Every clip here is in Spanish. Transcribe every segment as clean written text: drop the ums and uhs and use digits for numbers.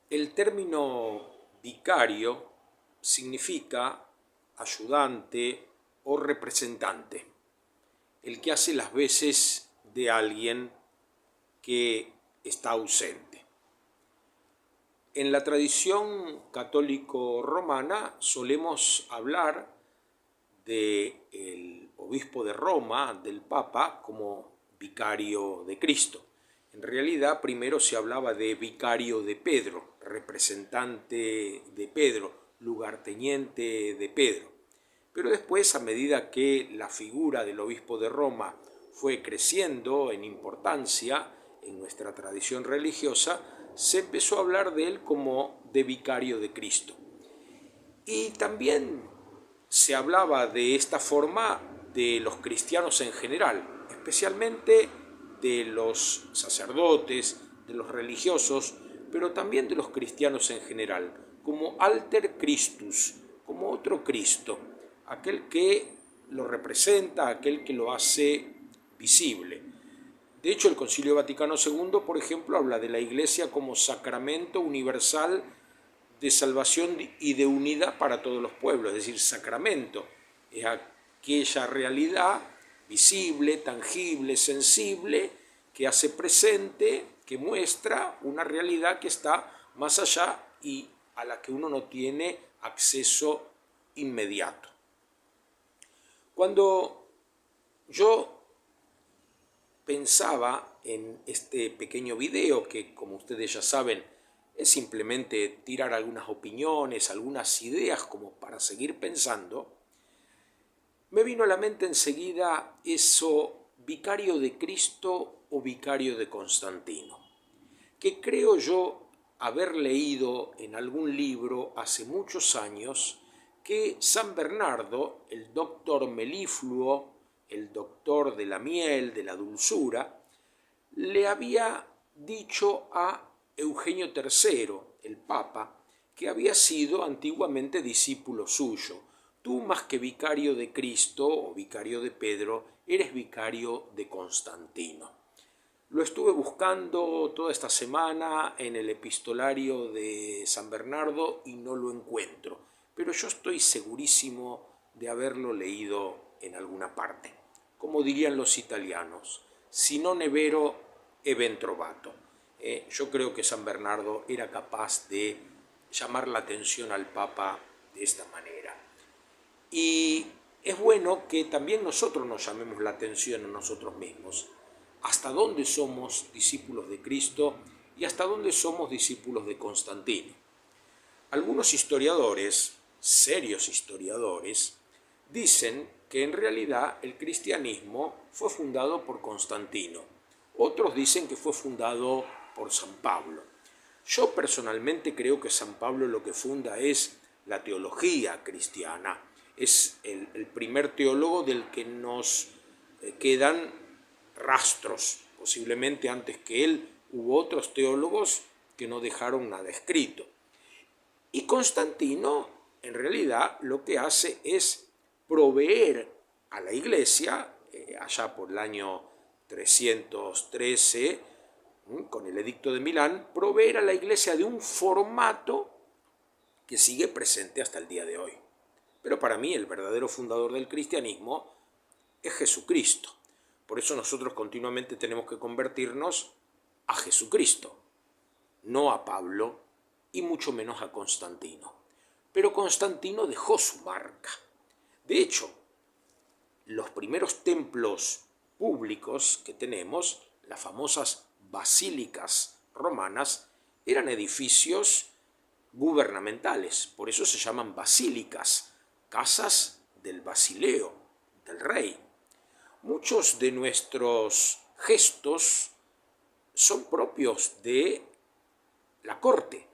El término vicario significa ayudante o representante, el que hace las veces de alguien que está ausente. En la tradición católico-romana solemos hablar del obispo de Roma, del Papa, como vicario de Cristo. En realidad, primero se hablaba de vicario de Pedro, representante de Pedro, lugarteniente de Pedro. Pero después, a medida que la figura del obispo de Roma fue creciendo en importancia en nuestra tradición religiosa, se empezó a hablar de él como de vicario de Cristo. Y también se hablaba de esta forma de los cristianos en general, especialmente de los sacerdotes, de los religiosos, pero también de los cristianos en general, como alter Christus, como otro Cristo, aquel que lo representa, aquel que lo hace visible. De hecho, el Concilio Vaticano II, por ejemplo, habla de la Iglesia como sacramento universal de salvación y de unidad para todos los pueblos, es decir, sacramento es aquella realidad visible, tangible, sensible, que hace presente, que muestra una realidad que está más allá y a la que uno no tiene acceso inmediato. Cuando yo pensaba en este pequeño video, que como ustedes ya saben, es simplemente tirar algunas opiniones, algunas ideas como para seguir pensando, me vino a la mente enseguida eso, vicario de Cristo o vicario de Constantino, que creo yo haber leído en algún libro hace muchos años que San Bernardo, el doctor melifluo, el doctor de la miel, de la dulzura, le había dicho a Eugenio III, el Papa, que había sido antiguamente discípulo suyo. Tú, más que vicario de Cristo o vicario de Pedro, eres vicario de Constantino. Lo estuve buscando toda esta semana en el epistolario de San Bernardo y no lo encuentro, pero yo estoy segurísimo de haberlo leído en alguna parte. Como dirían los italianos, si non è vero, è ben trovato. Yo creo que San Bernardo era capaz de llamar la atención al Papa de esta manera. Y es bueno que también nosotros nos llamemos la atención a nosotros mismos. ¿Hasta dónde somos discípulos de Cristo y hasta dónde somos discípulos de Constantino? Algunos historiadores, serios historiadores, dicen que en realidad el cristianismo fue fundado por Constantino. Otros dicen que fue fundado por San Pablo. Yo personalmente creo que San Pablo lo que funda es la teología cristiana. Es el primer teólogo del que nos quedan rastros. Posiblemente antes que él hubo otros teólogos que no dejaron nada escrito. Y Constantino, en realidad, lo que hace es proveer a la Iglesia, allá por el año 313, con el Edicto de Milán, proveer a la Iglesia de un formato que sigue presente hasta el día de hoy. Pero para mí el verdadero fundador del cristianismo es Jesucristo. Por eso nosotros continuamente tenemos que convertirnos a Jesucristo, no a Pablo y mucho menos a Constantino. Pero Constantino dejó su marca. De hecho, los primeros templos públicos que tenemos, las famosas basílicas romanas, eran edificios gubernamentales, por eso se llaman basílicas, casas del basileo, del rey. Muchos de nuestros gestos son propios de la corte,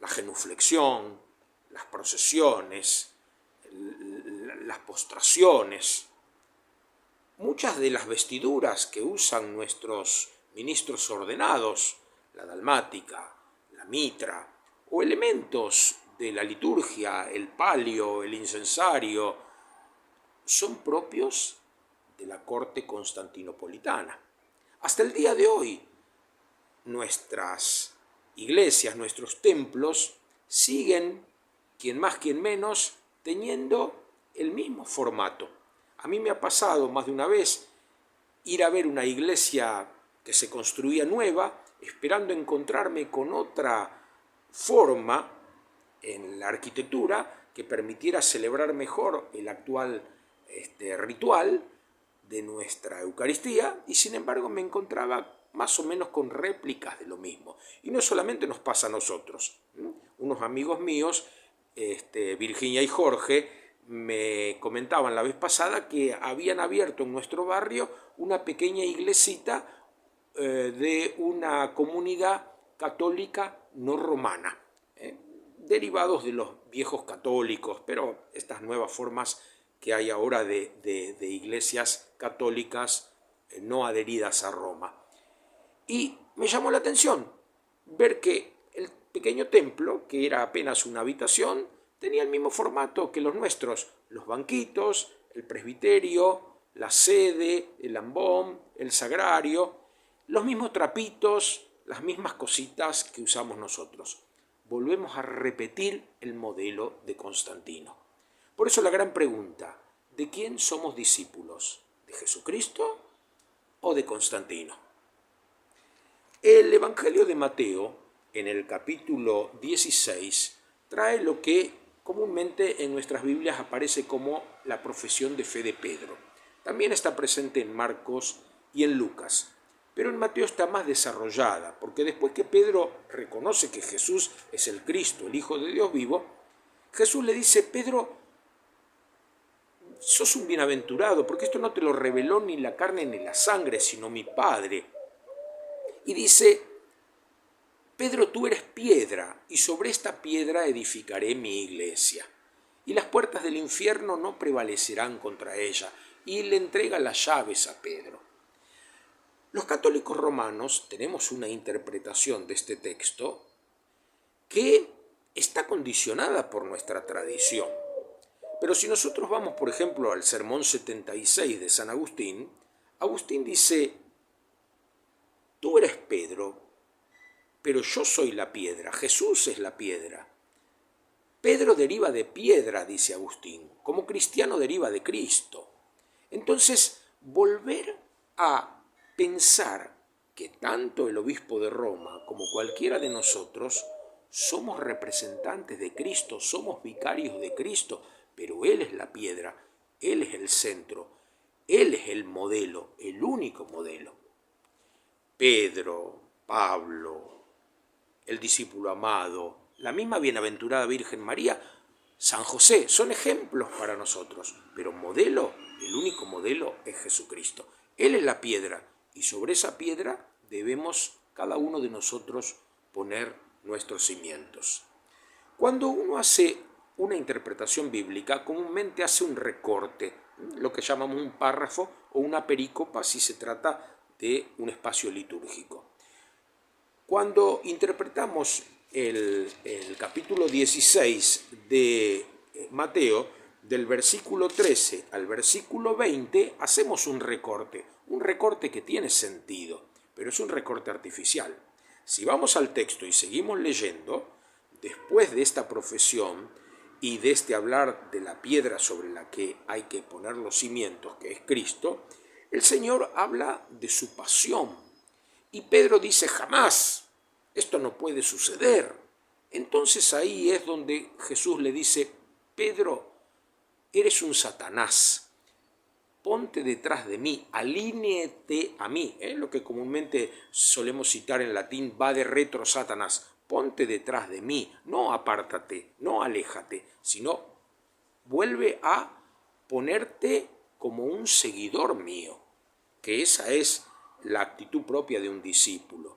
la genuflexión, las procesiones, las postraciones. Muchas de las vestiduras que usan nuestros ministros ordenados, la dalmática, la mitra, o elementos de la liturgia, el palio, el incensario, son propios de la corte constantinopolitana. Hasta el día de hoy, nuestras iglesias, nuestros templos, siguen, quien más, quien menos, teniendo el mismo formato. A mí me ha pasado más de una vez ir a ver una iglesia que se construía nueva, esperando encontrarme con otra forma en la arquitectura que permitiera celebrar mejor el actual ritual de nuestra Eucaristía, y sin embargo me encontraba más o menos con réplicas de lo mismo. Y no solamente nos pasa a nosotros. Unos amigos míos, Virginia y Jorge, me comentaban la vez pasada que habían abierto en nuestro barrio una pequeña iglesita de una comunidad católica no romana, derivados de los viejos católicos, pero estas nuevas formas que hay ahora de iglesias católicas no adheridas a Roma. Y me llamó la atención ver que el pequeño templo, que era apenas una habitación, tenía el mismo formato que los nuestros: los banquitos, el presbiterio, la sede, el ambón, el sagrario, los mismos trapitos, las mismas cositas que usamos nosotros. Volvemos a repetir el modelo de Constantino. Por eso la gran pregunta: ¿de quién somos discípulos? ¿De Jesucristo o de Constantino? El Evangelio de Mateo, en el capítulo 16, trae lo que comúnmente en nuestras Biblias aparece como la profesión de fe de Pedro. También está presente en Marcos y en Lucas, pero en Mateo está más desarrollada, porque después que Pedro reconoce que Jesús es el Cristo, el Hijo de Dios vivo, Jesús le dice: Pedro, sos un bienaventurado, porque esto no te lo reveló ni la carne ni la sangre, sino mi Padre. Y dice: Pedro, tú eres piedra, y sobre esta piedra edificaré mi iglesia, y las puertas del infierno no prevalecerán contra ella. Y le entrega las llaves a Pedro. Los católicos romanos tenemos una interpretación de este texto que está condicionada por nuestra tradición. Pero si nosotros vamos, por ejemplo, al Sermón 76 de San Agustín, Agustín dice: tú eres Pedro, pero yo soy la piedra, Jesús es la piedra. Pedro deriva de piedra, dice Agustín, como cristiano deriva de Cristo. Entonces, volver a pensar que tanto el obispo de Roma como cualquiera de nosotros somos representantes de Cristo, somos vicarios de Cristo, pero Él es la piedra, Él es el centro, Él es el modelo, el único modelo. Pedro, Pablo, el discípulo amado, la misma bienaventurada Virgen María, San José, son ejemplos para nosotros, pero modelo, el único modelo es Jesucristo. Él es la piedra, y sobre esa piedra debemos cada uno de nosotros poner nuestros cimientos. Cuando uno hace una interpretación bíblica, comúnmente hace un recorte, lo que llamamos un párrafo o una perícopa si se trata de un espacio litúrgico. Cuando interpretamos el capítulo 16 de Mateo, del versículo 13 al versículo 20, hacemos un recorte que tiene sentido, pero es un recorte artificial. Si vamos al texto y seguimos leyendo, después de esta profesión y de este hablar de la piedra sobre la que hay que poner los cimientos, que es Cristo, el Señor habla de su pasión. Y Pedro dice: jamás, esto no puede suceder. Entonces ahí es donde Jesús le dice: Pedro, eres un Satanás, ponte detrás de mí, alíñete a mí, lo que comúnmente solemos citar en latín, va de retro Satanás, ponte detrás de mí, no apártate, no aléjate, sino vuelve a ponerte como un seguidor mío, que esa es la actitud propia de un discípulo.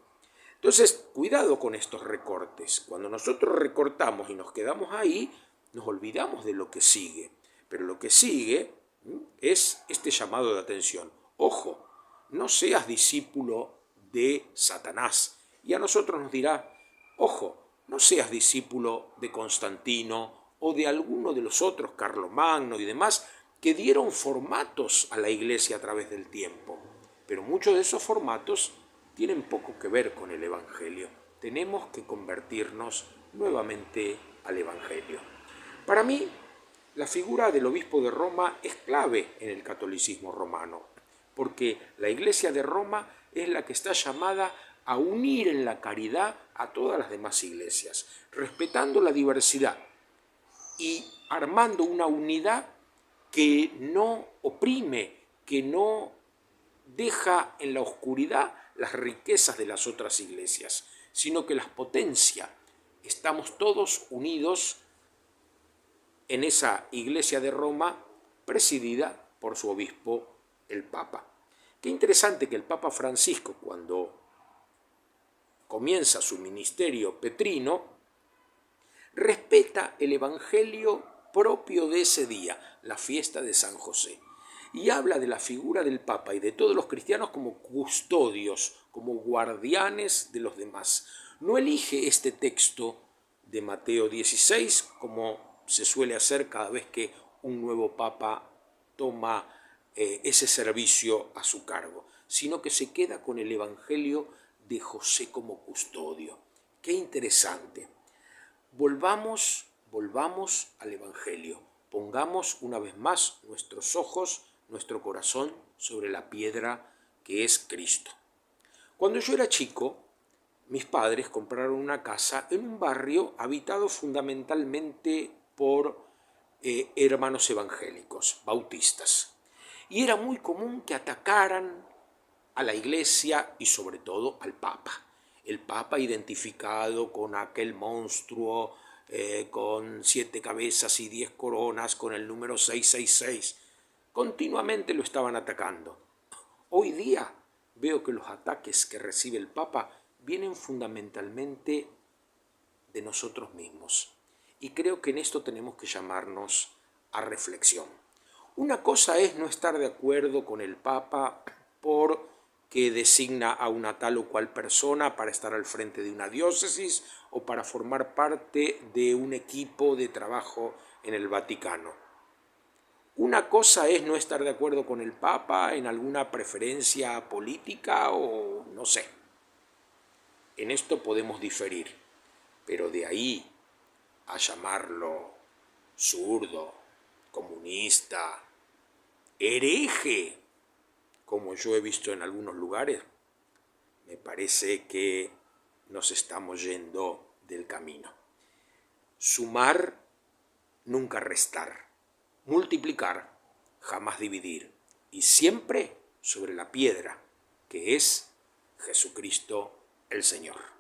Entonces, cuidado con estos recortes. Cuando nosotros recortamos y nos quedamos ahí, nos olvidamos de lo que sigue. Pero lo que sigue es este llamado de atención. Ojo, no seas discípulo de Satanás. Y a nosotros nos dirá: ojo, no seas discípulo de Constantino o de alguno de los otros, Carlomagno y demás, que dieron formatos a la iglesia a través del tiempo. Pero muchos de esos formatos tienen poco que ver con el Evangelio. tenemos que convertirnos nuevamente al Evangelio. Para mí, la figura del obispo de Roma es clave en el catolicismo romano, porque la Iglesia de Roma es la que está llamada a unir en la caridad a todas las demás iglesias, respetando la diversidad y armando una unidad que no oprime, que no deja en la oscuridad las riquezas de las otras iglesias, sino que las potencia. Estamos todos unidos en esa Iglesia de Roma presidida por su obispo, el Papa. Qué interesante que el Papa Francisco, cuando comienza su ministerio petrino, respeta el Evangelio propio de ese día, la fiesta de San José, y habla de la figura del Papa y de todos los cristianos como custodios, como guardianes de los demás. No elige este texto de Mateo 16 como se suele hacer cada vez que un nuevo Papa toma ese servicio a su cargo, sino que se queda con el Evangelio de José como custodio. Qué interesante. Volvamos al Evangelio. Pongamos una vez más nuestros ojos, nuestro corazón sobre la piedra que es Cristo. Cuando yo era chico, mis padres compraron una casa en un barrio habitado fundamentalmente por hermanos evangélicos, bautistas. Y era muy común que atacaran a la iglesia y sobre todo al Papa. El Papa identificado con aquel monstruo con 7 cabezas y 10 coronas, con el número 666. Continuamente lo estaban atacando. Hoy día veo que los ataques que recibe el Papa vienen fundamentalmente de nosotros mismos. Y creo que en esto tenemos que llamarnos a reflexión. Una cosa es no estar de acuerdo con el Papa porque designa a una tal o cual persona para estar al frente de una diócesis o para formar parte de un equipo de trabajo en el Vaticano. Una cosa es no estar de acuerdo con el Papa en alguna preferencia política o no sé. En esto podemos diferir, pero de ahí a llamarlo zurdo, comunista, hereje, como yo he visto en algunos lugares, me parece que nos estamos yendo del camino. Sumar, nunca restar. Multiplicar, jamás dividir. Y siempre sobre la piedra, que es Jesucristo el Señor.